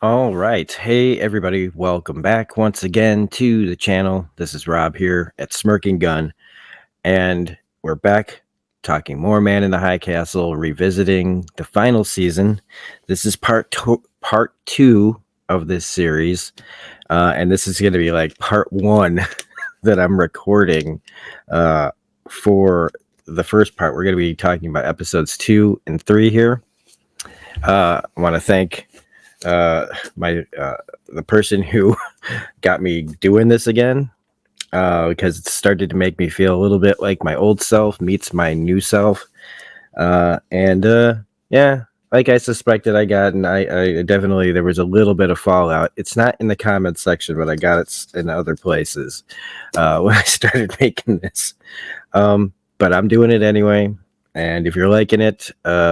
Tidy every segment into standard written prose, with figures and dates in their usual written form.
All right. Hey, everybody. Welcome back once again to the channel. This is Rob here at Smirking Gun, and we're back talking more Man in the High Castle, revisiting the final season. This is part two of this series, and this is going to be like part one that I'm recording uh, for the first part. We're going to be talking about episodes 2 and 3 here. I want to thank my the person who got me doing this again, because it started to make me feel a little bit like my old self meets my new self. And yeah, like I suspected, I got, and I definitely, there was a little bit of fallout. It's not in the comments section, but I got it in other places when I started making this. But I'm doing it anyway. And if you're liking it,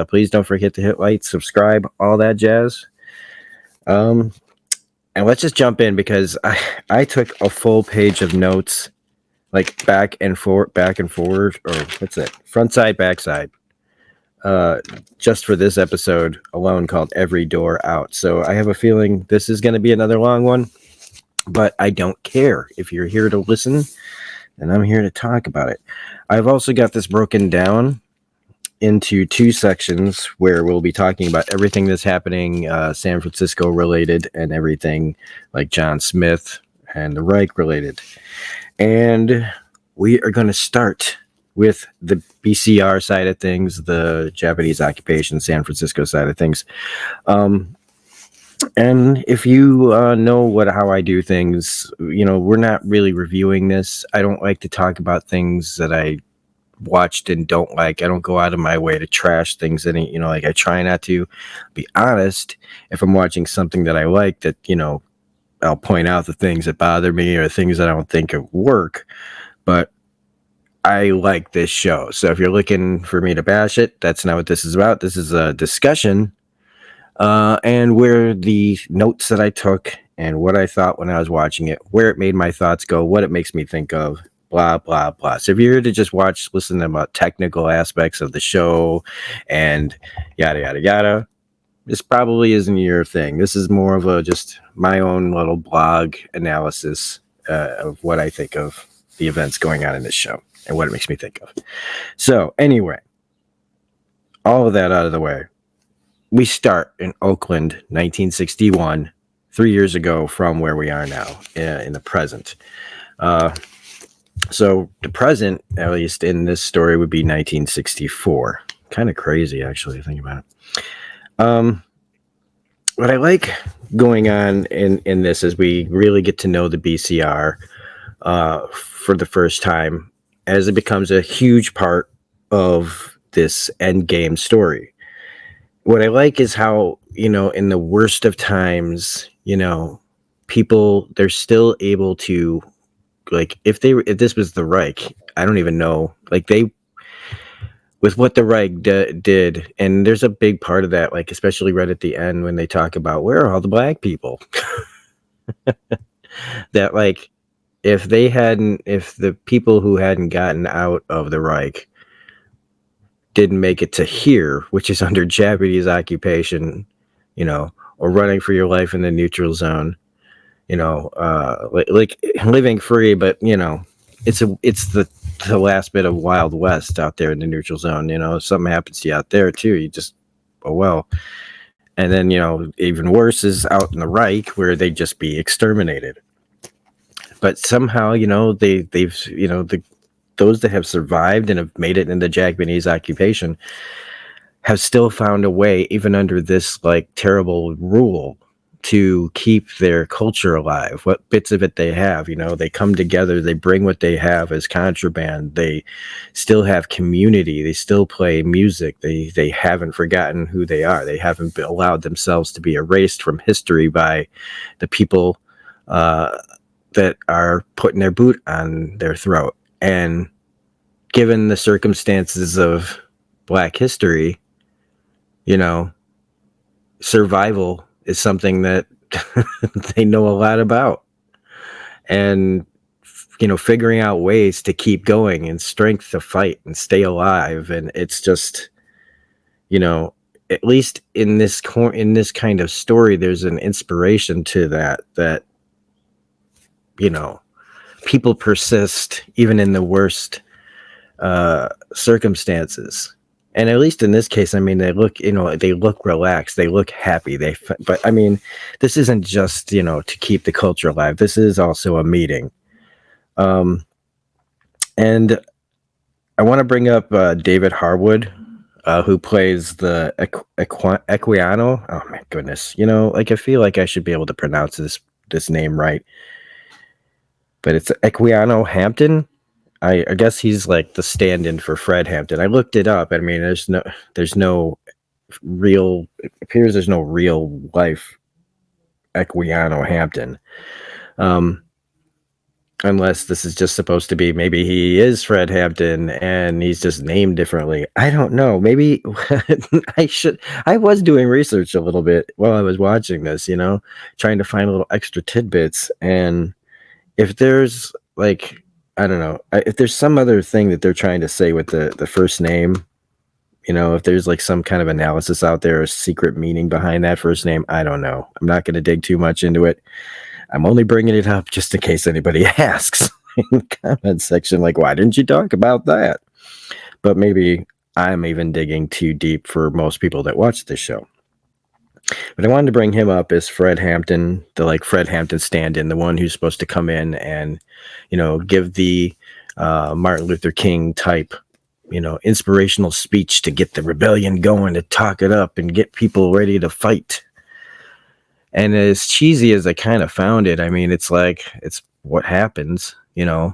please don't forget to hit like, subscribe, all that jazz. Um, and let's just jump in because I took a full page of notes, like back and forward, or what's it? Front side, back side. Just for this episode alone, called Every Door Out. So I have a feeling this is going to be another long one, but I don't care. If you're here to listen, and I'm here to talk about it. I've also got this broken down into two sections where we'll be talking about everything that's happening San Francisco related, and everything like John Smith and the Reich related. And we are going to start with the BCR side of things, the Japanese occupation San Francisco side of things. And if you know how I do things, we're not really reviewing this. I don't like to talk about things that I watched and don't like. I don't go out of my way to trash things. Like, I try not to. Be honest, if I'm watching something that I like, that I'll point out the things that bother me or things that I don't think work. But I like this show, so if you're looking for me to bash it, that's not what this is about. This is a discussion, and where the notes that I took and what I thought when I was watching it, where it made my thoughts go, what it makes me think of, blah, blah, blah. So if you're here to just listen about technical aspects of the show and yada, yada, yada, this probably isn't your thing. This is more of just my own little blog analysis of what I think of the events going on in this show and what it makes me think of. So anyway, all of that out of the way, we start in Oakland, 1961, 3 years ago from where we are now in the present. So the present, at least in this story, would be 1964. Kind of crazy, actually, to think about it. What I like going on in this is we really get to know the BCR for the first time, as it becomes a huge part of this end game story. What I like is how, in the worst of times, people, they're still able to, like, if this was the Reich, I don't even know, like, with what the Reich did, and there's a big part of that, like, especially right at the end when they talk about where are all the black people, that, like, if the people who hadn't gotten out of the Reich didn't make it to here, which is under Japanese occupation, or running for your life in the neutral zone, like living free, but it's the last bit of Wild West out there in the neutral zone. If something happens to you out there too, you just, oh well. And then even worse is out in the Reich, where they'd just be exterminated. But somehow they've those that have survived and have made it in the Japanese occupation have still found a way, even under this like terrible rule, to keep their culture alive. What bits of it they have, they come together, they bring what they have as contraband. They still have community. They still play music. They haven't forgotten who they are. They haven't allowed themselves to be erased from history by the people that are putting their boot on their throat. And given the circumstances of Black history, survival is something that they know a lot about. And, figuring out ways to keep going and strength to fight and stay alive. And it's just, at least in this kind of story, there's an inspiration to that people persist even in the worst circumstances. And at least in this case, I mean, they look relaxed, they look happy. But I mean, this isn't just to keep the culture alive. This is also a meeting. And I want to bring up David Harwood, who plays the Equiano. Oh my goodness, I feel like I should be able to pronounce this name right, but it's Equiano Hampton. I guess he's like the stand-in for Fred Hampton. I looked it up. I mean, there's no real. It appears there's no real life Equiano Hampton, unless this is just supposed to be. Maybe he is Fred Hampton and he's just named differently. I don't know. Maybe I was doing research a little bit while I was watching this. Trying to find little extra tidbits, and if there's like, I don't know, if there's some other thing that they're trying to say with the first name, if there's like some kind of analysis out there, a secret meaning behind that first name, I don't know. I'm not going to dig too much into it. I'm only bringing it up just in case anybody asks in the comment section, like, why didn't you talk about that? But maybe I'm even digging too deep for most people that watch this show. But I wanted to bring him up as Fred Hampton, the Fred Hampton stand-in, the one who's supposed to come in and, give the Martin Luther King type, inspirational speech to get the rebellion going, to talk it up and get people ready to fight. And as cheesy as I kind of found it, I mean, it's what happens, There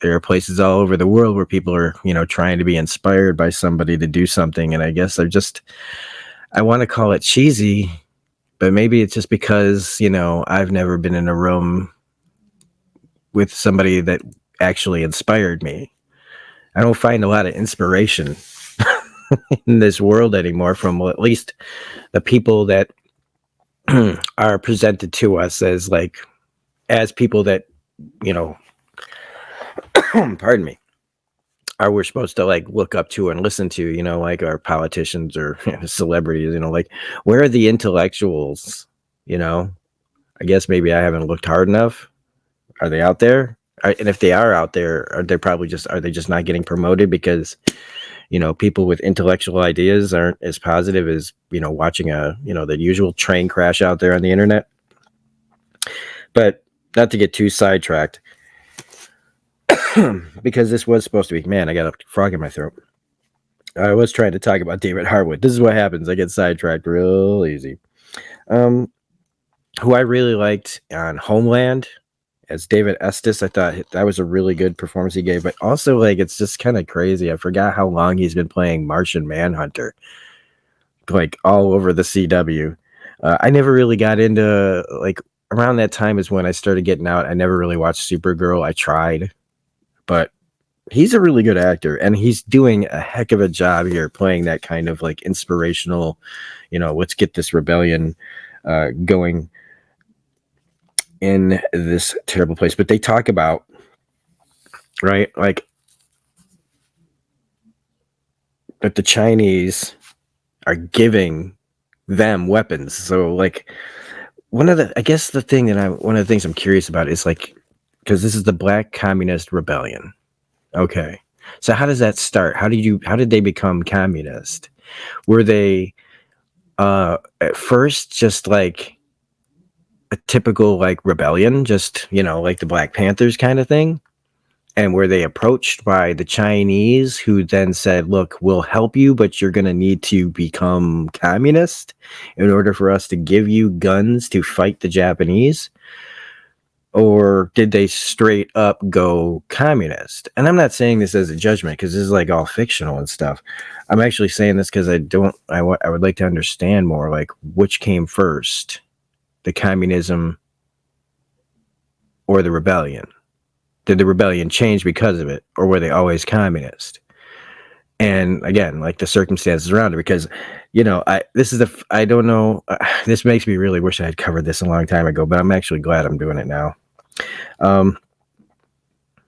are places all over the world where people are, trying to be inspired by somebody to do something. And I guess I want to call it cheesy, but maybe it's just because, I've never been in a room with somebody that actually inspired me. I don't find a lot of inspiration in this world anymore from at least the people that are presented to us as people that, pardon me, we're supposed to look up to and listen to, our politicians or celebrities, where are the intellectuals? I guess maybe I haven't looked hard enough. Are they out there? And if they are out there, are they just not getting promoted because, people with intellectual ideas aren't as positive as, watching the usual train crash out there on the internet? But not to get too sidetracked, because this was supposed to be, man, I got a frog in my throat. I was trying to talk about David Harwood. This is what happens. I get sidetracked real easy. Who I really liked on Homeland as David Estes. I thought that was a really good performance he gave, but also it's just kind of crazy. I forgot how long he's been playing Martian Manhunter, all over the CW. I never really got into around that time is when I started getting out. I never really watched Supergirl. I tried, but he's a really good actor, and he's doing a heck of a job here playing that kind of inspirational, let's get this rebellion going in this terrible place. But they talk about, right, that the Chinese are giving them weapons. So one of the things I'm curious about is because this is the Black Communist Rebellion. Okay. So how does that start? How did they become communist? Were they at first just a typical rebellion, just the Black Panthers kind of thing? And were they approached by the Chinese, who then said, look, we'll help you, but you're going to need to become communist in order for us to give you guns to fight the Japanese? Or did they straight up go communist? And I'm not saying this as a judgment, because this is all fictional and stuff. I'm actually saying this because I would like to understand more, which came first, the communism or the rebellion? Did the rebellion change because of it, or were they always communist? And again, the circumstances around it, because I don't know. This makes me really wish I had covered this a long time ago, but I'm actually glad I'm doing it now.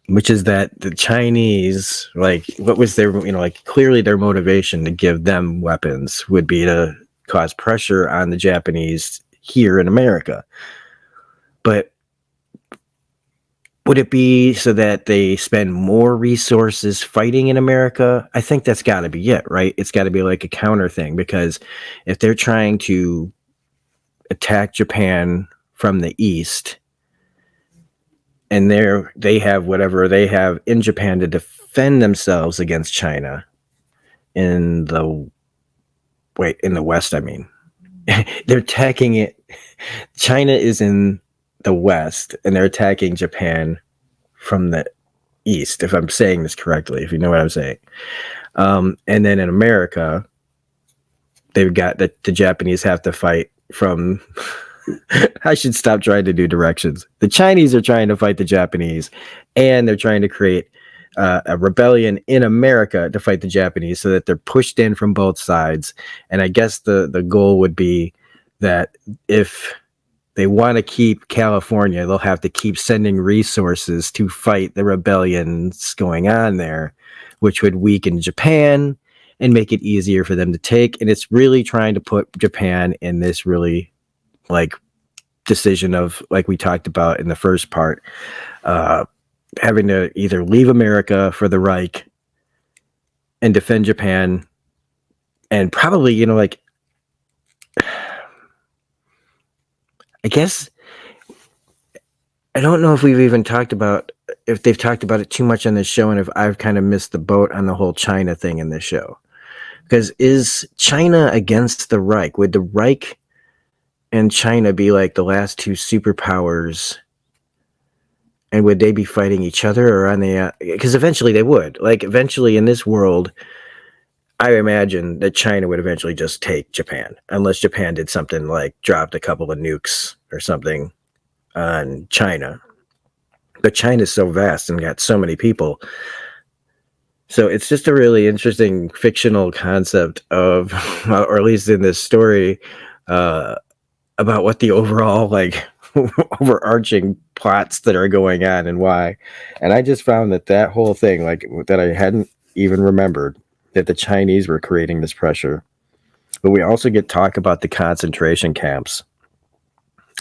which is that the Chinese, like, what was their, like, clearly their motivation to give them weapons would be to cause pressure on the Japanese here in America. But would it be so that they spend more resources fighting in America? I think that's got to be it, right? It's got to be like a counter thing, because if they're trying to attack Japan from the east, and they have whatever they have in Japan to defend themselves against China in the West, I mean. They're attacking it. China is in the West, and they're attacking Japan from the East, if I'm saying this correctly, if you know what I'm saying. And then in America, they've got the Japanese have to fight from... I should stop trying to do directions. The Chinese are trying to fight the Japanese, and they're trying to create a rebellion in America to fight the Japanese, so that they're pushed in from both sides. And I guess the goal would be that if they want to keep California, they'll have to keep sending resources to fight the rebellions going on there, which would weaken Japan and make it easier for them to take. And it's really trying to put Japan in this really, like, decision of, like we talked about in the first part, having to either leave America for the Reich and defend Japan, and probably, like, I guess, I don't know if we've even talked about, if they've talked about it too much on this show, and if I've kind of missed the boat on the whole China thing in this show. Because is China against the Reich? Would the Reich and China be like the last two superpowers? And would they be fighting each other, or on the... Because eventually they would. Like, eventually in this world, I imagine that China would eventually just take Japan, unless Japan did something like dropped a couple of nukes or something on China. But China's so vast and got so many people. So it's just a really interesting fictional concept of, or at least in this story, about what the overall, like, overarching plots that are going on and why. And I just found that whole thing, like, that I hadn't even remembered, that the Chinese were creating this pressure. But we also get talk about the concentration camps,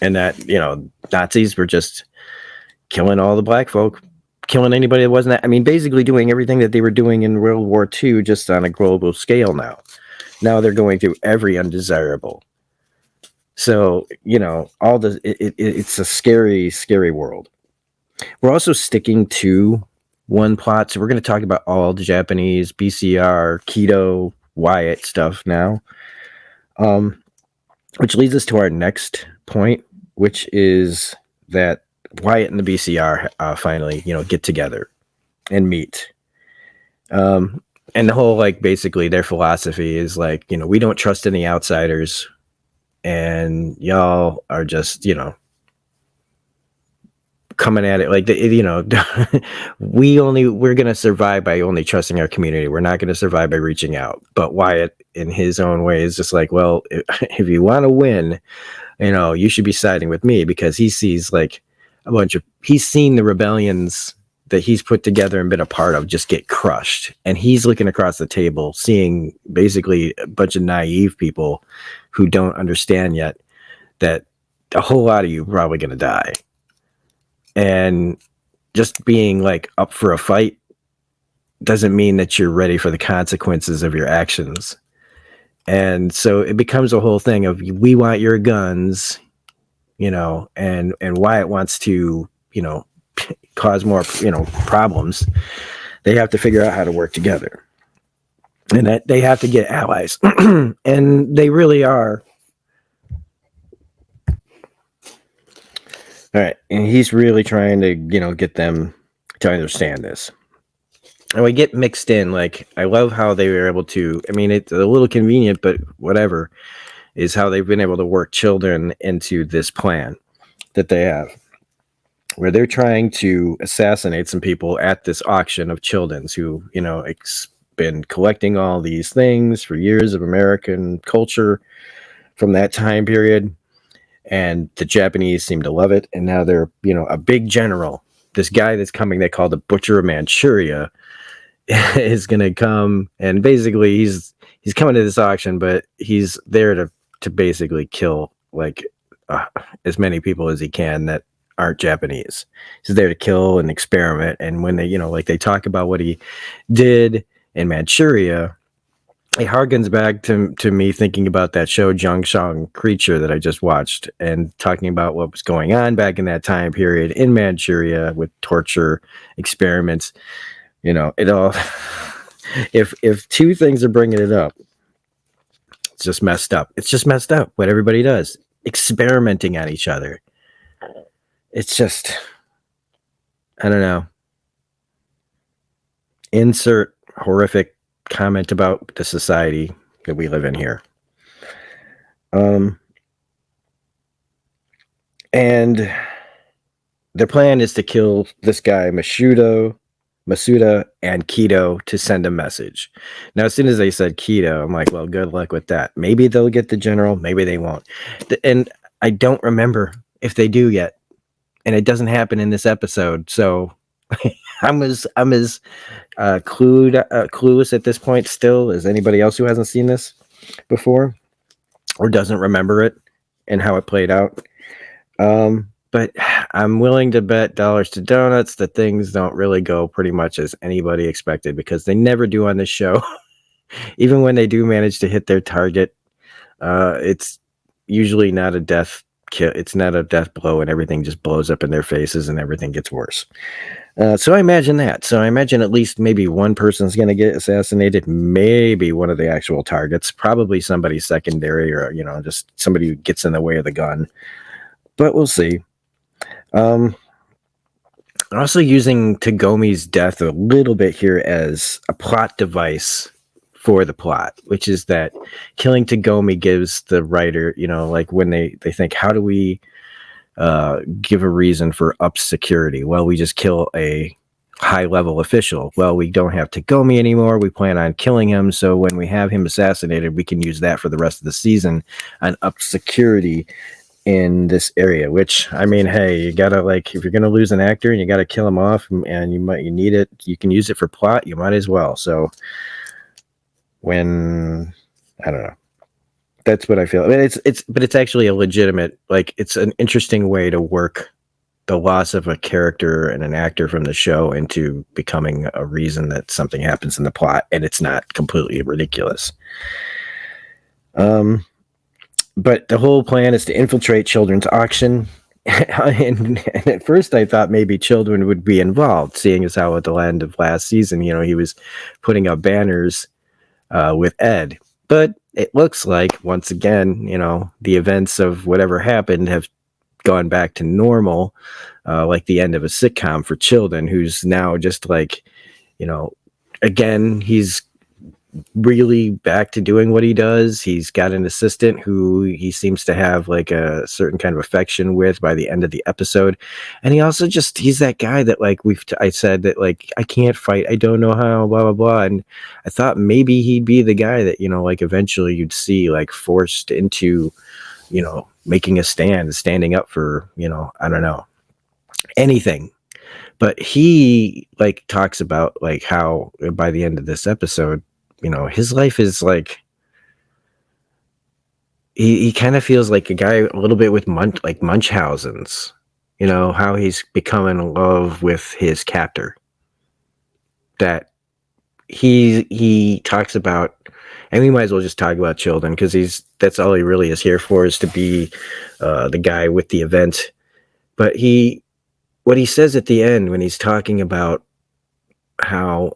and that, Nazis were just killing all the black folk, killing anybody that wasn't that. I mean, basically doing everything that they were doing in World War II, just on a global scale now. Now they're going through every undesirable. So, all the it's a scary, scary world. We're also sticking to one plot, so we're going to talk about all the Japanese BCR, Keto, Wyatt stuff now, which leads us to our next point, which is that Wyatt and the BCR finally, get together and meet. And the whole, like, basically their philosophy is like, we don't trust any outsiders, and y'all are just, coming at it like, we're going to survive by only trusting our community. We're not going to survive by reaching out. But Wyatt, in his own way, is just like, well, if you want to win, you should be siding with me, because he sees, like, he's seen the rebellions that he's put together and been a part of just get crushed. And he's looking across the table, seeing basically a bunch of naive people who don't understand yet that a whole lot of you are probably going to die. And just being, like, up for a fight doesn't mean that you're ready for the consequences of your actions. And so it becomes a whole thing of, we want your guns, and Wyatt wants to, cause more, problems. They have to figure out how to work together, and that they have to get allies. And they really are. All right. And he's really trying to, get them to understand this. And we get mixed in. Like, I love how they were able to, I mean, it's a little convenient, but whatever, is how they've been able to work children into this plan that they have, where they're trying to assassinate some people at this auction of children's who, been collecting all these things for years of American culture from that time period. And the Japanese seem to love it. And now they're, a big general this guy that's coming, they call the Butcher of Manchuria, is going to come, and basically he's coming to this auction, but he's there to basically kill like as many people as he can that aren't Japanese. He's there to kill and experiment. And when they, like they talk about what he did in Manchuria, it harkens back to me thinking about that show Jiangshang Creature that I just watched, and talking about what was going on back in that time period in Manchuria with torture experiments. It all. If two things are bringing it up, it's just messed up. It's just messed up what everybody does, experimenting on each other. It's just, I don't know. Insert horrific comment about the society that we live in here. And their plan is to kill this guy Masuda and Keto to send a message. Now, as soon as they said Keto, I'm like, well, good luck with that. Maybe they'll get the general, maybe they won't. And I don't remember if they do yet. And it doesn't happen in this episode. So I'm as clueless at this point still as anybody else who hasn't seen this before or doesn't remember it and how it played out. But I'm willing to bet dollars to donuts that things don't really go pretty much as anybody expected, because they never do on this show. Even when they do manage to hit their target, it's usually not a death kill. It's not a death blow, and everything just blows up in their faces and everything gets worse. So I imagine that. So I imagine at least maybe one person's going to get assassinated, maybe one of the actual targets, probably somebody secondary, or, just somebody who gets in the way of the gun. But we'll see. Also using Tagomi's death a little bit here as a plot device for the plot, which is that killing Tagomi gives the writer, like when they think, how do we give a reason for up security? Well, we just kill a high-level official. Well, we don't have Tagomi anymore. We plan on killing him, so when we have him assassinated, we can use that for the rest of the season on up security in this area. Which, I mean, hey, you gotta, like, if you're gonna lose an actor and you gotta kill him off, and you need it, you can use it for plot, you might as well. So when, I don't know, that's what I feel. I mean, it's actually a legitimate, like, it's an interesting way to work the loss of a character and an actor from the show into becoming a reason that something happens in the plot, and it's not completely ridiculous. But the whole plan is to infiltrate Children's auction. And at first I thought maybe Children would be involved, seeing as how at the end of last season, he was putting up banners with Ed. But it looks like, once again, the events of whatever happened have gone back to normal, like the end of a sitcom for Children, who's now just like, again, he's really back to doing what he does. He's got an assistant who he seems to have like a certain kind of affection with by the end of the episode. And he also he's that guy that, like, I said that, like, I can't fight, I don't know how, blah blah blah. And I thought maybe he'd be the guy that, like, eventually you'd see, like, forced into, making a stand, standing up for, I don't know, anything. But he, like, talks about, like, how by the end of this episode, his life is like, he kind of feels like a guy a little bit with Munchausen's, how he's become in love with his captor. That he talks about, and we might as well just talk about Children, because that's all he really is here for, is to be the guy with the event. But what he says at the end when he's talking about how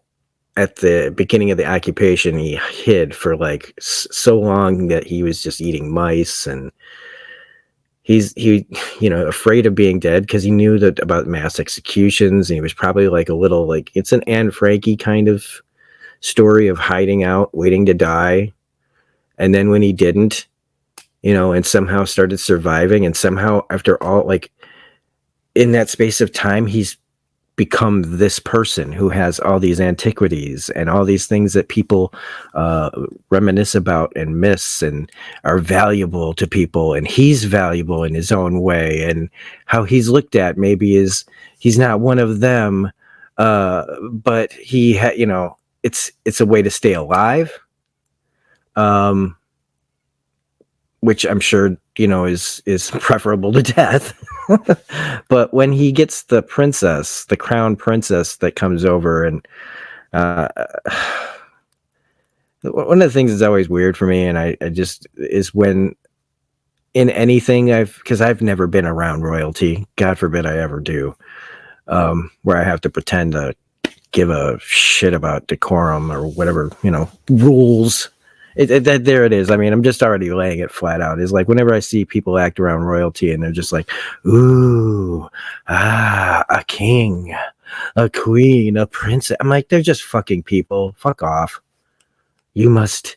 at the beginning of the occupation he hid for like so long that he was just eating mice, and he afraid of being dead because he knew that about mass executions, and he was probably like a little, like, it's an Anne Franke kind of story of hiding out, waiting to die. And then when he didn't, and somehow started surviving, and somehow after all, like, in that space of time, he's become this person who has all these antiquities and all these things that people reminisce about and miss and are valuable to people, and he's valuable in his own way, and how he's looked at maybe is he's not one of them, but he it's a way to stay alive, which I'm sure is preferable to death. But when he gets the princess, the crown princess that comes over, and one of the things that's always weird for me, and I just is when in anything because I've never been around royalty, God forbid I ever do, where I have to pretend to give a shit about decorum or whatever, rules. There it is. I mean, I'm just already laying it flat out. It's like whenever I see people act around royalty and they're just like, ooh, a king, a queen, a princess. I'm like, they're just fucking people. Fuck off. You must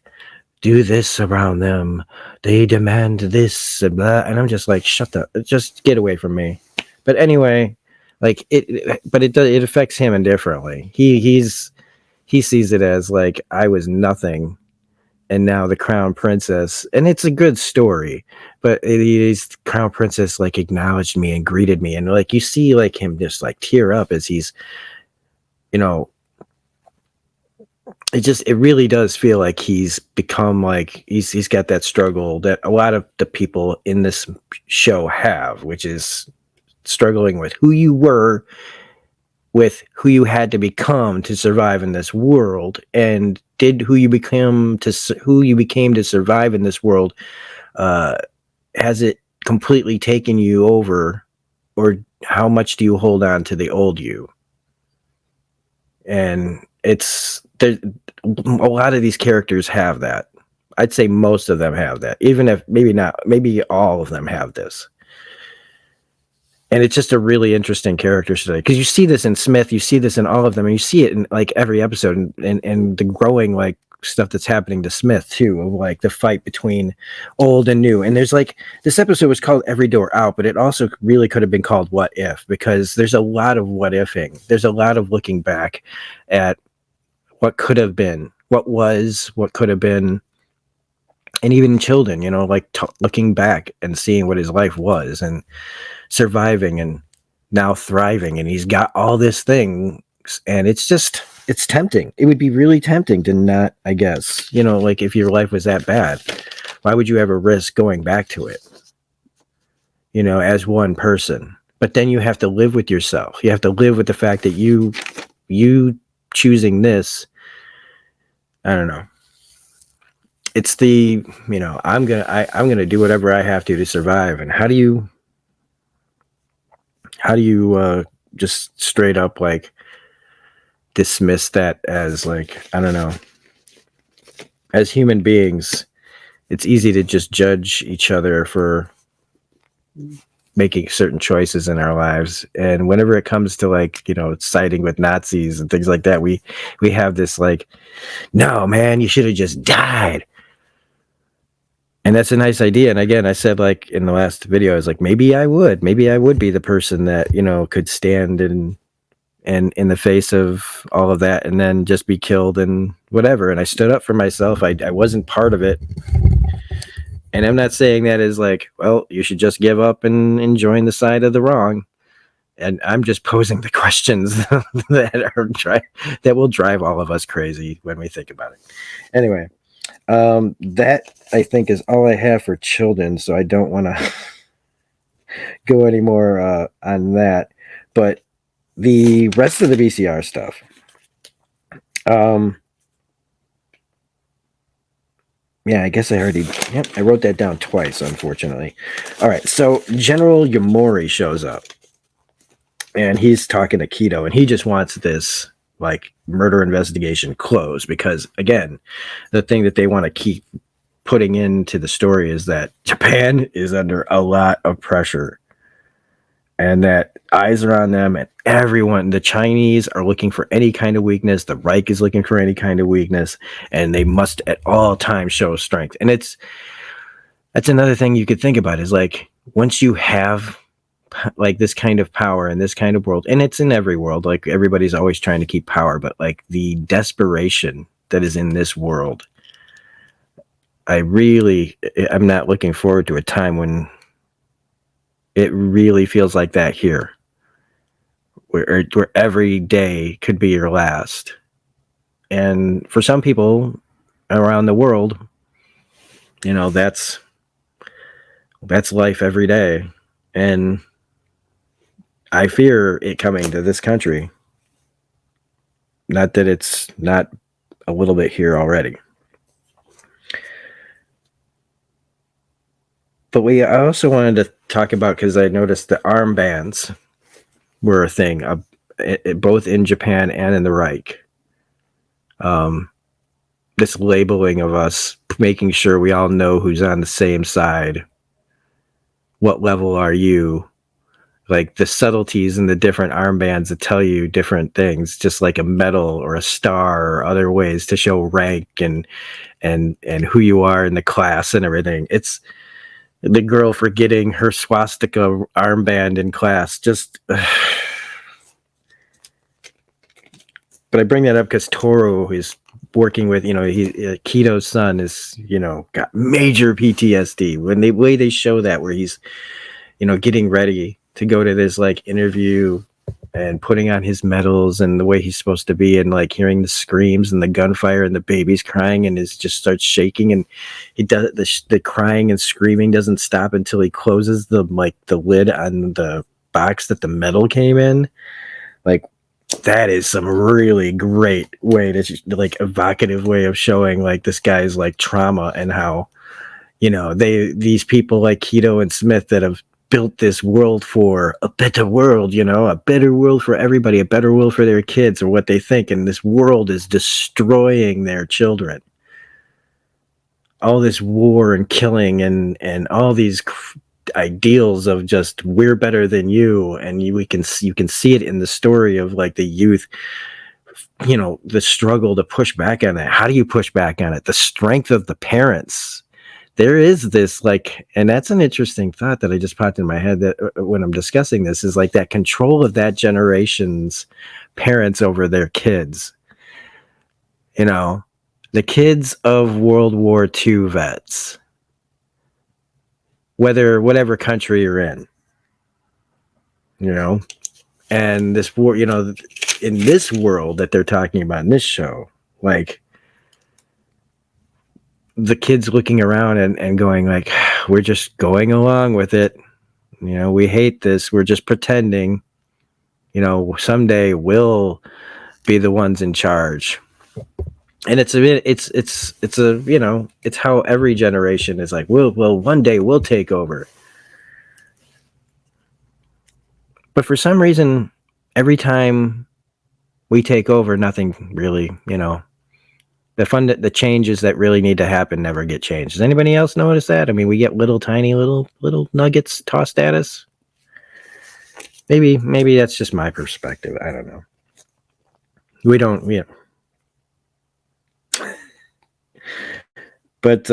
do this around them. They demand this, and blah. And I'm just like, just get away from me. But anyway, like it affects him indifferently. He sees it as like, I was nothing, and now the crown princess, and it's a good story, but it is crown princess like acknowledged me and greeted me, and like you see like him just like tear up as he's, it really does feel like he's become like he's got that struggle that a lot of the people in this show have, which is struggling with who you were, with who you had to become to survive in this world, and did who you became to survive in this world, has it completely taken you over, or how much do you hold on to the old you? And a lot of these characters have that. I'd say most of them have that, even if maybe all of them have this. And it's just a really interesting character study, because you see this in Smith, you see this in all of them, and you see it in like every episode, and the growing like stuff that's happening to Smith too, of like the fight between old and new. And there's like, this episode was called Every Door Out, but it also really could have been called What If, because there's a lot of what ifing. There's a lot of looking back at what could have been, what was, what could have been. And even children, like looking back and seeing what his life was, and surviving and now thriving, and he's got all this thing, and it's tempting. It would be really tempting to not, I guess, like if your life was that bad, why would you ever risk going back to it, as one person? But then you have to live with yourself. You have to live with the fact that you choosing this, I don't know. It's the, I'm gonna do whatever I have to survive. And how do you just straight up like dismiss that as like, I don't know, as human beings, it's easy to just judge each other for making certain choices in our lives. And whenever it comes to like, siding with Nazis and things like that, we have this like, no, man, you should have just died. And that's a nice idea. And again, I said like in the last video, I was like, maybe I would be the person that, could stand and in the face of all of that, and then just be killed and whatever. And I stood up for myself. I wasn't part of it. And I'm not saying that as like, well, you should just give up and join the side of the wrong. And I'm just posing the questions that will drive all of us crazy when we think about it. Anyway, that I think is all I have for children, so I don't want to go any more on that. But the rest of the VCR stuff, yeah, I guess I wrote that down twice, unfortunately. All right, so General Yamori shows up, and he's talking to Keto, and he just wants this like murder investigation closed, because again, the thing that they want to keep putting into the story is that Japan is under a lot of pressure, and that eyes are on them, and everyone, the Chinese are looking for any kind of weakness, the Reich is looking for any kind of weakness, and they must at all times show strength. And that's another thing you could think about, is like, once you have like this kind of power in this kind of world, and it's in every world, like everybody's always trying to keep power, but like the desperation that is in this world, I'm not looking forward to a time when it really feels like that here, where every day could be your last. And for some people around the world, that's life every day. And I fear it coming to this country. Not that it's not a little bit here already. But I also wanted to talk about, because I noticed the armbands were a thing, both in Japan and in the Reich. This labeling of us, making sure we all know who's on the same side. What level are you? Like the subtleties in the different armbands that tell you different things, just like a medal or a star or other ways to show rank and who you are in the class and everything. It's the girl forgetting her swastika armband in class. Just, but I bring that up because Toru is working with, Kito's son is, got major PTSD. When the way they show that, where he's, getting ready to go to this like interview and putting on his medals and the way he's supposed to be, and like hearing the screams and the gunfire and the baby's crying, and just starts shaking, and he does the crying and screaming doesn't stop until he closes the lid on the box that the medal came in. Like, that is some really great way to, like, evocative way of showing like this guy's like trauma, and how, these people like Kito and Smith that have built this world for a better world, a better world for everybody, a better world for their kids, or what they think. And this world is destroying their children. All this war and killing and all these ideals of just, we're better than you. And you can see it in the story of like the youth, the struggle to push back on it. How do you push back on it? The strength of the parents. There is this like, and that's an interesting thought that I just popped in my head, that when I'm discussing this, is like that control of that generation's parents over their kids. The kids of World War II vets, whatever country you're in, and this war, in this world that they're talking about in this show, like, the kids looking around and going like, we're just going along with it. We hate this. We're just pretending, someday we'll be the ones in charge. And it's how every generation is like, well, one day we'll take over. But for some reason, every time we take over, nothing really, the changes that really need to happen never get changed. Does anybody else notice that? I mean, we get tiny little nuggets tossed at us. Maybe that's just my perspective. I don't know. We don't, But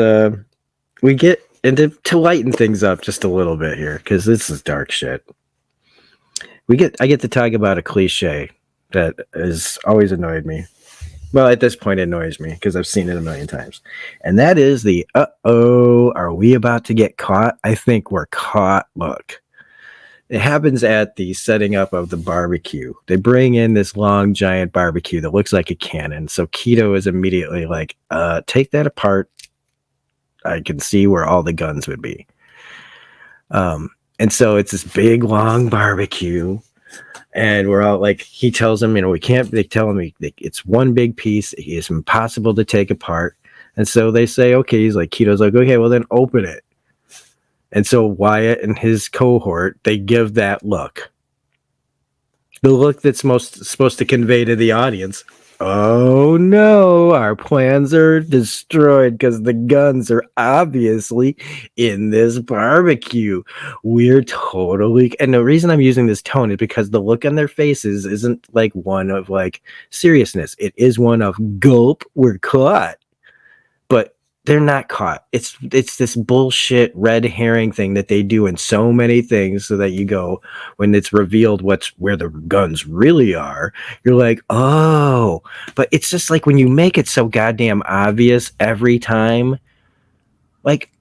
we get into, to lighten things up just a little bit here, because this is dark shit. I get to talk about a cliche that has always annoyed me. Well, at this point, it annoys me because I've seen it a million times. And that is the, are we about to get caught? I think we're caught look. It happens at the setting up of the barbecue. They bring in this long, giant barbecue that looks like a cannon. So Kito is immediately like, take that apart. I can see where all the guns would be. And so it's this big, long barbecue. And we're all like, he tells them, we can't, they tell him it's one big piece. It's impossible to take apart. And so they say, okay, Kito's like, okay, well then open it. And so Wyatt and his cohort, they give that look. The look that's supposed to convey to the audience, oh no, our plans are destroyed because the guns are obviously in this barbecue. We're totally... And the reason I'm using this tone is because the look on their faces isn't like one of like seriousness. It is one of gulp, we're caught. But they're not caught. It's this bullshit red herring thing that they do in so many things, so that you go, when it's revealed where the guns really are, you're like, oh. But it's just like when you make it so goddamn obvious every time, like,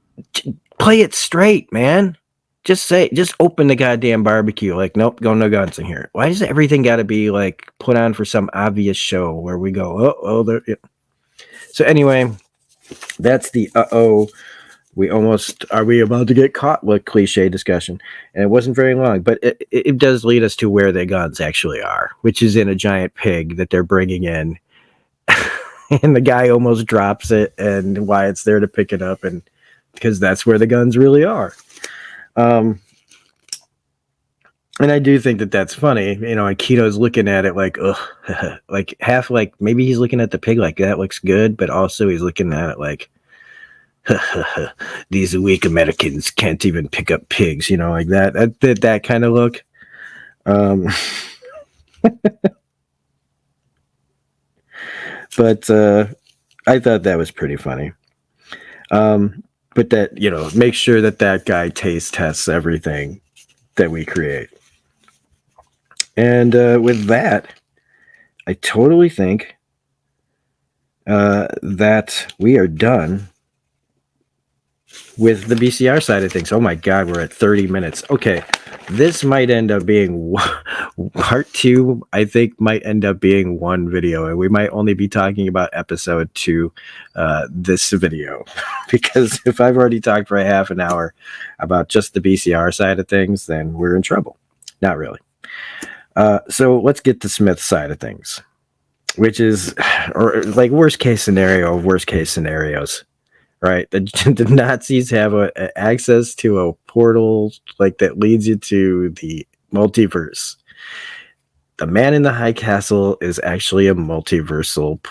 play it straight, man. Just open the goddamn barbecue. Like, nope, no guns in here. Why does everything got to be like put on for some obvious show where we go, oh, there. Yeah. So anyway, that's the we almost are we about to get caught with cliche discussion, and it wasn't very long, but it does lead us to where the guns actually are, which is in a giant pig that they're bringing in, and the guy almost drops it, and Wyatt's there to pick it up, and because that's where the guns really are. And I do think that that's funny, and Keto's looking at it like, ugh, like half like maybe he's looking at the pig like that looks good, but also he's looking at it like, these weak Americans can't even pick up pigs, like that kind of look. But I thought that was pretty funny. But that, make sure that guy taste tests everything that we create. And with that, I totally think that we are done with the BCR side of things. Oh my God, we're at 30 minutes. Okay, this might end up being part 2. I think might end up being one video, and we might only be talking about episode 2 this video, because if I've already talked for a half an hour about just the BCR side of things, then we're in trouble. Not really. So let's get to Smith's side of things, which is, or like worst case scenario of worst case scenarios. Right, the Nazis have access to a portal like that leads you to the multiverse. The Man in the High Castle is actually has a multiversal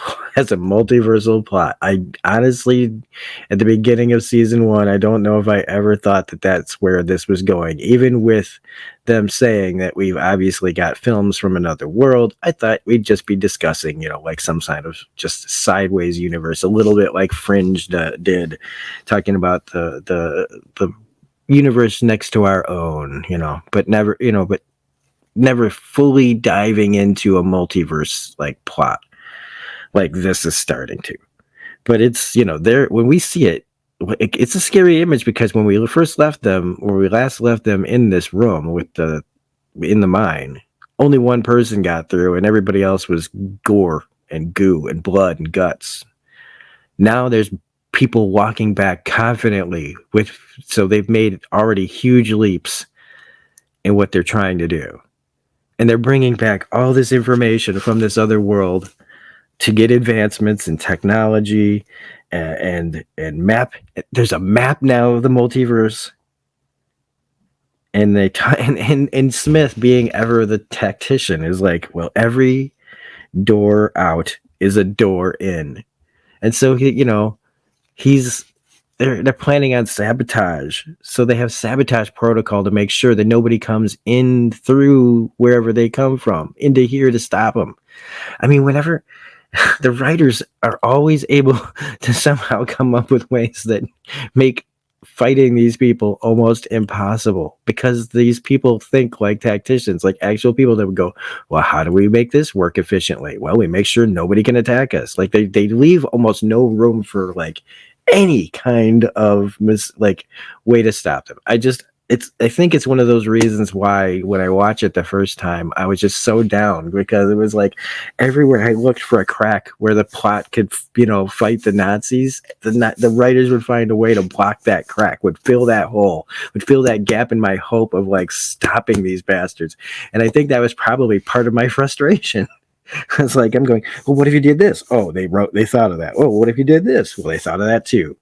plot. I honestly, at the beginning of season 1, I don't know if I ever thought that that's where this was going. Even with them saying that we've obviously got films from another world, I thought we'd just be discussing, like some kind of just sideways universe, a little bit like Fringe did, talking about the universe next to our own, but never fully diving into a multiverse like plot like this is starting to. But it's, there when we see it, it's a scary image, because when we last left them in this room in the mine, only one person got through, and everybody else was gore and goo and blood and guts. Now there's people walking back confidently so they've made already huge leaps in what they're trying to do. And they're bringing back all this information from this other world to get advancements in technology and map. There's a map now of the multiverse. And and Smith, being ever the tactician, is like, well, every door out is a door in. And so they're planning on sabotage. So they have sabotage protocol to make sure that nobody comes in through wherever they come from into here to stop them. I mean, whenever the writers are always able to somehow come up with ways that make fighting these people almost impossible, because these people think like tacticians, like actual people that would go, well, how do we make this work efficiently? Well, we make sure nobody can attack us. Like they leave almost no room for like any kind of way to stop them. I think it's one of those reasons why when I watch it the first time, I was just so down, because it was like everywhere I looked for a crack where the plot could, fight the Nazis, the writers would find a way to block that crack, would fill that hole, would fill that gap in my hope of like stopping these bastards. And I think that was probably part of my frustration. It's like, I'm going, well, what if you did this? Oh, they thought of that. Oh, what if you did this? Well, they thought of that too.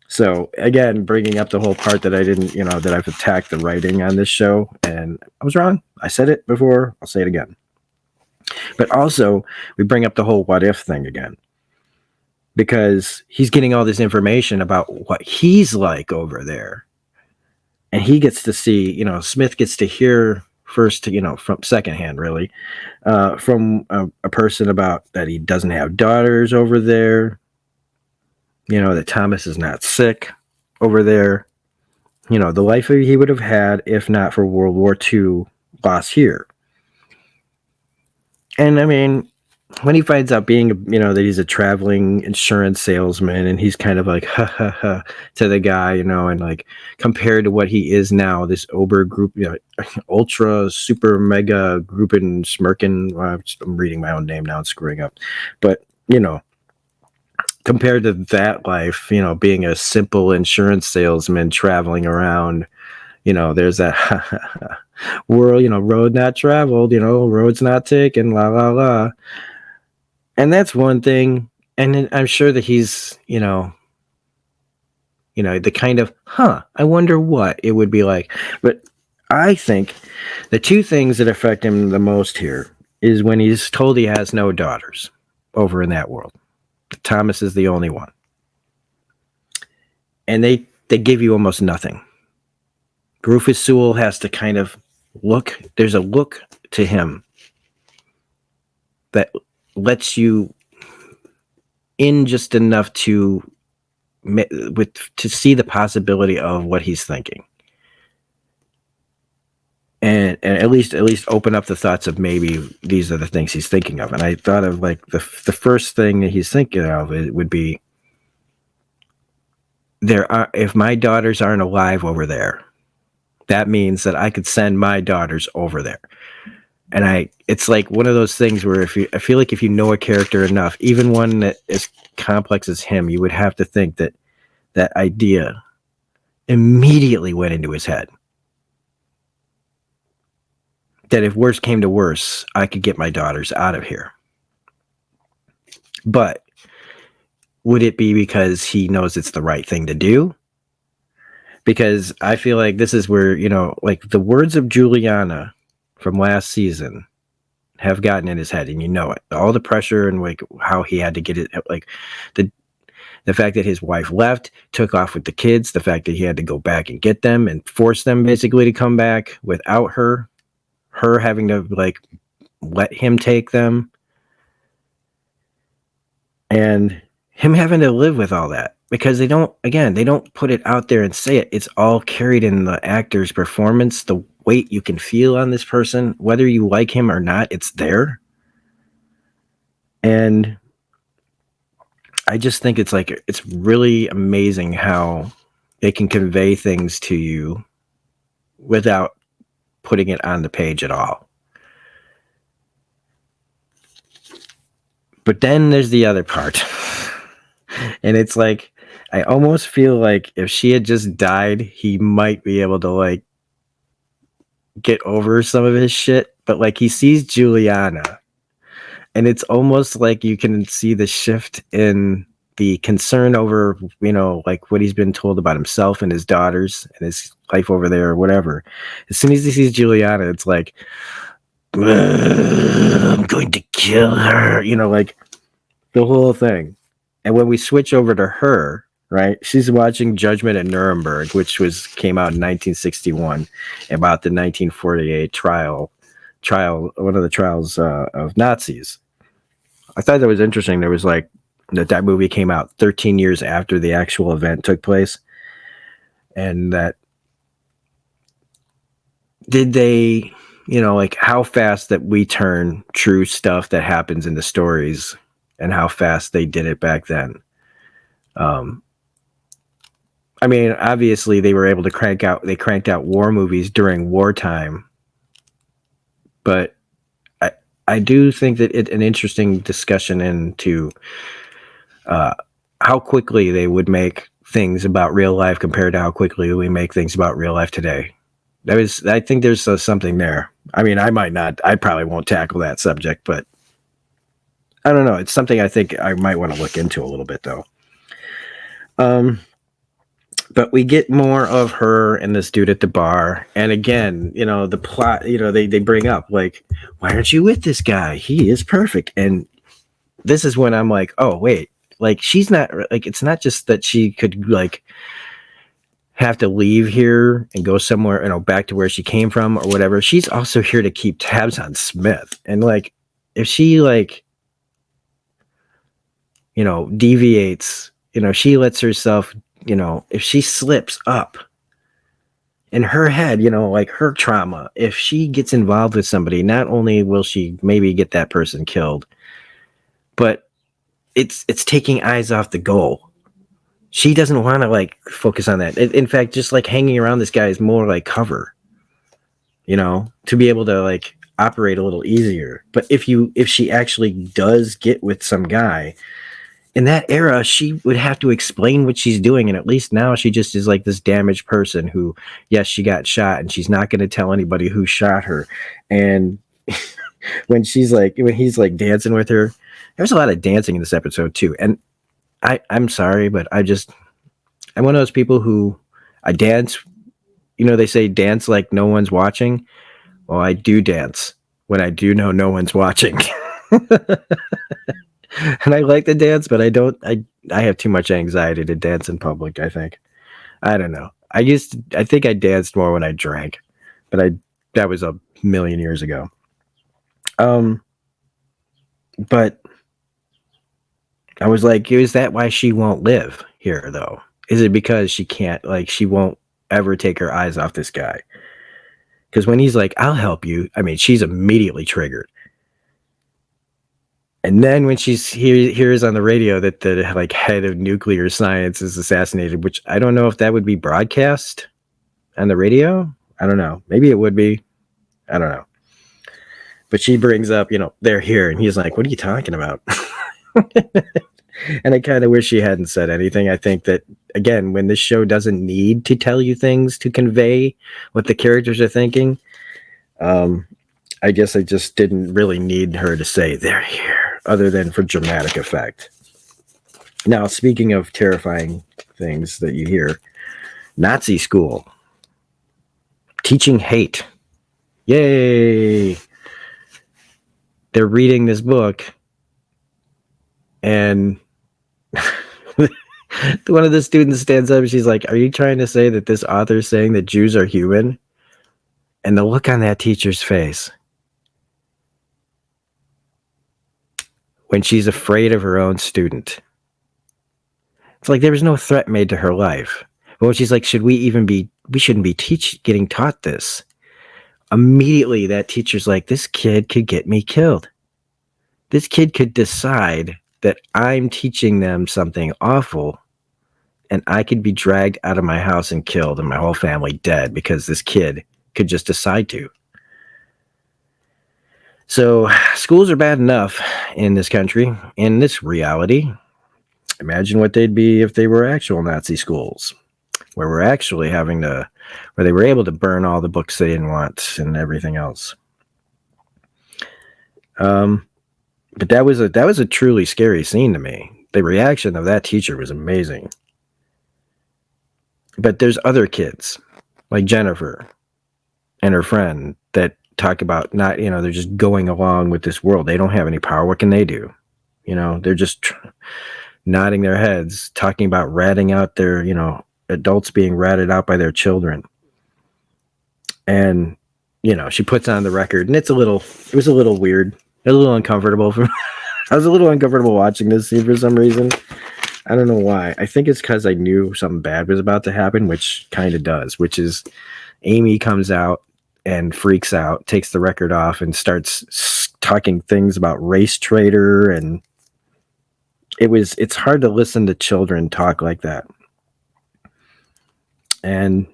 So again, bringing up the whole part that I didn't, that I've attacked the writing on this show, and I was wrong. I said it before. I'll say it again. But also, we bring up the whole what if thing again, because he's getting all this information about what he's like over there, and he gets to see, Smith gets to hear first, from secondhand, really, from a person about that he doesn't have daughters over there. that Thomas is not sick over there. The life he would have had if not for World War II lost here. And I mean, when he finds out that he's a traveling insurance salesman, and he's kind of like, ha ha ha, to the guy, and like compared to what he is now, this Ober group, ultra super mega group in Smirkin. I'm reading my own name now and screwing up. But, compared to that life, being a simple insurance salesman traveling around, there's that world, road not traveled, roads not taken, la la la. And that's one thing. And I'm sure that he's, the kind of, I wonder what it would be like. But I think the two things that affect him the most here is when he's told he has no daughters over in that world. Thomas is the only one. And they give you almost nothing. Rufus Sewell has to kind of there's a look to him that lets you in just enough to see the possibility of what he's thinking. And at least open up the thoughts of maybe these are the things he's thinking of. And I thought of like the first thing that he's thinking of, it would be, if my daughters aren't alive over there, that means that I could send my daughters over there. And it's like one of those things where I feel like if you know a character enough, even one that is complex as him, you would have to think that that idea immediately went into his head. That if worse came to worse, I could get my daughters out of here. But would it be because he knows it's the right thing to do? Because I feel like this is where, like the words of Juliana from last season have gotten in his head, and it. All the pressure and like how he had to get it, like the fact that his wife left, took off with the kids, the fact that he had to go back and get them and force them basically to come back without her having to like let him take them, and him having to live with all that because they don't put it out there and say it. It's all carried in the actor's performance, the weight you can feel on this person, whether you like him or not, it's there. And I just think it's really amazing how they can convey things to you without putting it on the page at all. But then there's the other part. And it's like, I almost feel like if she had just died, he might be able to like get over some of his shit. But like he sees Juliana, and it's almost like you can see the shift in the concern over, like what he's been told about himself and his daughters and his life over there or whatever. As soon as he sees Juliana, it's like, I'm going to kill her, like the whole thing. And when we switch over to her, right, she's watching Judgment at Nuremberg, which came out in 1961, about the 1948 trial, one of the trials of Nazis. I thought that was interesting. There was like that movie came out 13 years after the actual event took place, and that did they, like how fast that we turn true stuff that happens into stories, and how fast they did it back then. I mean, obviously they were able to cranked out war movies during wartime, but I do think that it's an interesting discussion into how quickly they would make things about real life compared to how quickly we make things about real life today. I think there's something there. I mean, I probably won't tackle that subject, but I don't know. It's something I think I might want to look into a little bit though. But we get more of her and this dude at the bar. And again, the plot, they bring up like, why aren't you with this guy? He is perfect. And this is when I'm like, oh, wait, like she's not like, it's not just that she could like have to leave here and go somewhere, back to where she came from or whatever. She's also here to keep tabs on Smith. And like, if she like, deviates she lets herself, if she slips up in her head, like her trauma, if she gets involved with somebody, not only will she maybe get that person killed, but it's taking eyes off the goal. She doesn't want to like focus on that. In fact, just like hanging around this guy is more like cover, to be able to like operate a little easier. But if she actually does get with some guy in that era, she would have to explain what she's doing. And at least now she just is like this damaged person who, yes, she got shot and she's not going to tell anybody who shot her. And when he's like dancing with her, there's a lot of dancing in this episode too. And I'm sorry, but I'm one of those people who I dance, they say dance like no one's watching. Well, I do dance when I do know no one's watching. And I like to dance, but I have too much anxiety to dance in public, I think. I don't know. I think I danced more when I drank, but that was a million years ago. But I was like, is that why she won't live here though? Is it because she can't, like, she won't ever take her eyes off this guy? Because when he's like, I'll help you, I mean, she's immediately triggered. And then when she hears on the radio that the like head of nuclear science is assassinated, which I don't know if that would be broadcast on the radio. I don't know. Maybe it would be. I don't know. But she brings up, they're here. And he's like, what are you talking about? And I kind of wish she hadn't said anything. I think that, again, when this show doesn't need to tell you things to convey what the characters are thinking, I guess I just didn't really need her to say they're here, other than for dramatic effect. Now, speaking of terrifying things that you hear, Nazi school. Teaching hate. Yay! They're reading this book, and one of the students stands up and she's like, are you trying to say that this author is saying that Jews are human? And the look on that teacher's face when she's afraid of her own student. It's like there was no threat made to her life. But when she's like, we shouldn't be getting taught this. Immediately that teacher's like, this kid could get me killed. This kid could decide that I'm teaching them something awful and I could be dragged out of my house and killed and my whole family dead because this kid could just decide to. So schools are bad enough in this country, in this reality. Imagine what they'd be if they were actual Nazi schools, where we're actually where they were able to burn all the books they didn't want and everything else. But that was a truly scary scene to me. The reaction of that teacher was amazing. But there's other kids, like Jennifer and her friend, that talk about not, they're just going along with this world. They don't have any power. What can they do? They're just nodding their heads, talking about ratting out their, adults being ratted out by their children. And, she puts on the record, and it was a little weird, a little uncomfortable. I was a little uncomfortable watching this scene for some reason. I don't know why. I think it's because I knew something bad was about to happen, which kind of does, which is Amy comes out and freaks out, takes the record off, and starts talking things about race traitor. And it's hard to listen to children talk like that. And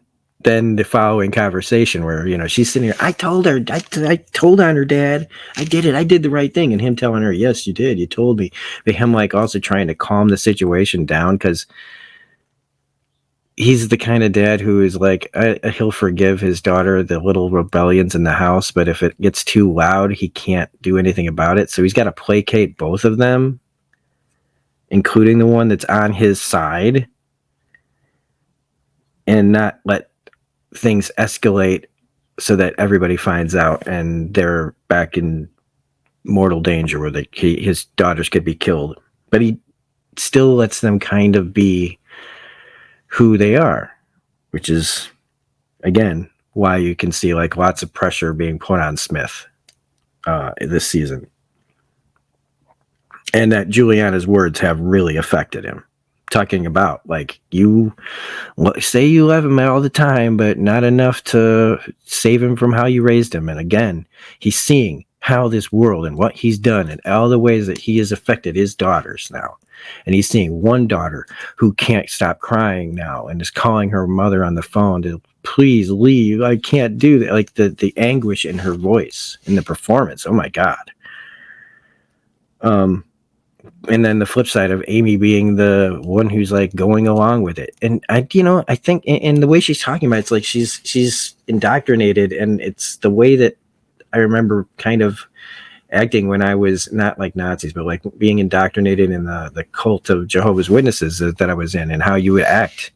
then the following conversation where, she's sitting here, I told her, I told on her dad, I did it, I did the right thing. And him telling her, yes, you did, you told me. But him like also trying to calm the situation down, because he's the kind of dad who is like, he'll forgive his daughter the little rebellions in the house, but if it gets too loud, he can't do anything about it. So he's got to placate both of them, including the one that's on his side, and not let things escalate so that everybody finds out and they're back in mortal danger where his daughters could be killed. But he still lets them kind of be who they are, which is, again, why you can see like lots of pressure being put on Smith this season. And that Juliana's words have really affected him. talking about. Like, you say you love him all the time, but not enough to save him from how you raised him. And again, he's seeing how this world and what he's done and all the ways that he has affected his daughters now. And he's seeing one daughter who can't stop crying now and is calling her mother on the phone to please leave. I can't do that. Like the anguish in her voice in the performance. Oh my God. And then the flip side of Amy being the one who's like going along with it. And I think in the way she's talking about it, it's like she's indoctrinated, and it's the way that I remember kind of acting when I was not like Nazis, but like being indoctrinated in the cult of Jehovah's Witnesses that I was in, and how you would act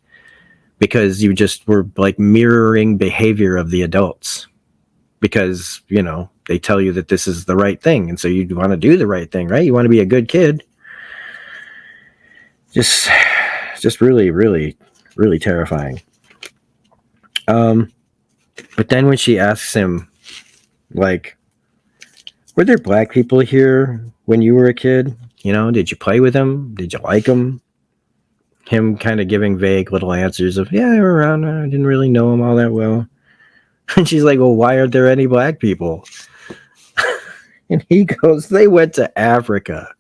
because you just were like mirroring behavior of the adults because, they tell you that this is the right thing. And so you want to do the right thing, right? You want to be a good kid. Just really, really, really terrifying. But then when she asks him, like, were there black people here when you were a kid? Did you play with them? Did you like them? Him kind of giving vague little answers of, yeah, they were around. I didn't really know them all that well. And she's like, well, why aren't there any black people? And he goes, they went to Africa.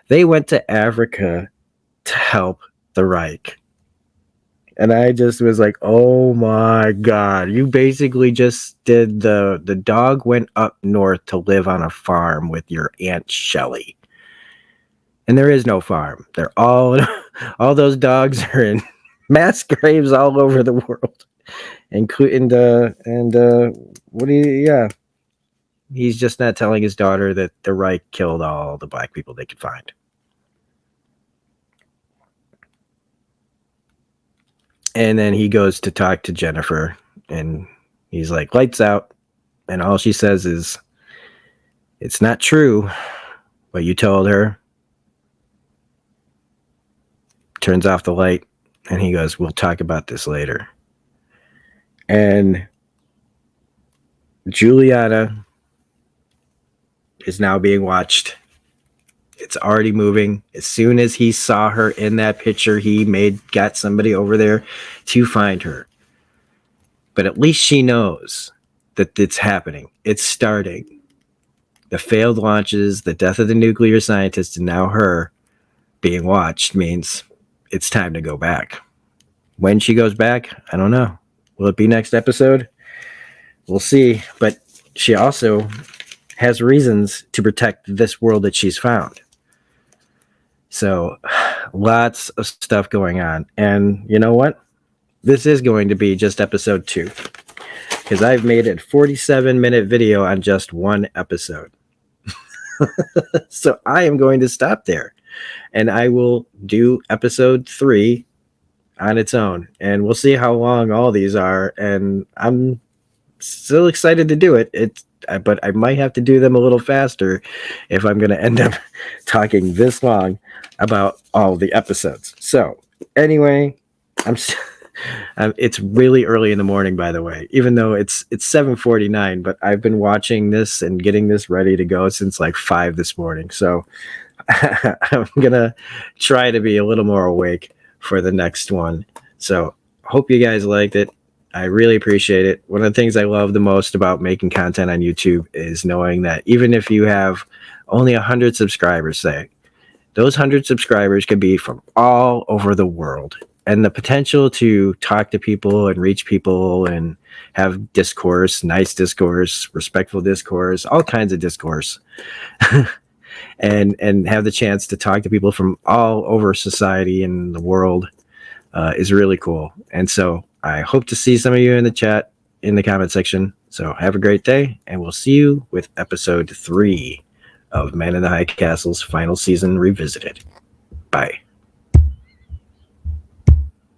They went to Africa to help the Reich. And I just was like, oh my God, you basically just did the dog went up north to live on a farm with your Aunt Shelley. And there is no farm. They're all those dogs are in mass graves all over the world. He's just not telling his daughter that the Reich killed all the black people they could find. And then he goes to talk to Jennifer, and he's like, lights out. And all she says is, it's not true what you told her. Turns off the light, and he goes, we'll talk about this later. And Juliana is now being watched. It's already moving. As soon as he saw her in that picture, he got somebody over there to find her. But at least she knows that it's happening. It's starting. The failed launches, the death of the nuclear scientist, and now her being watched means it's time to go back. When she goes back, I don't know. Will it be next episode? We'll see. But she also has reasons to protect this world that she's found. So lots of stuff going on. And you know what? This is going to be just episode 2. Because I've made a 47-minute video on just one episode. So I am going to stop there. And I will do episode 3 on its own. And we'll see how long all these are. And I'm still excited to do it. But I might have to do them a little faster if I'm going to end up talking this long about all the episodes. So anyway, it's really early in the morning, by the way, even though it's 7:49, but I've been watching this and getting this ready to go since like 5 this morning. So I'm going to try to be a little more awake for the next one. So hope you guys liked it. I really appreciate it. One of the things I love the most about making content on YouTube is knowing that even if you have only 100 subscribers, say, those 100 subscribers could be from all over the world. And the potential to talk to people and reach people and have discourse, nice discourse, respectful discourse, all kinds of discourse, and have the chance to talk to people from all over society and the world is really cool. And so I hope to see some of you in the chat, in the comment section. So have a great day, and we'll see you with episode 3 of Man in the High Castle's final season revisited. Bye.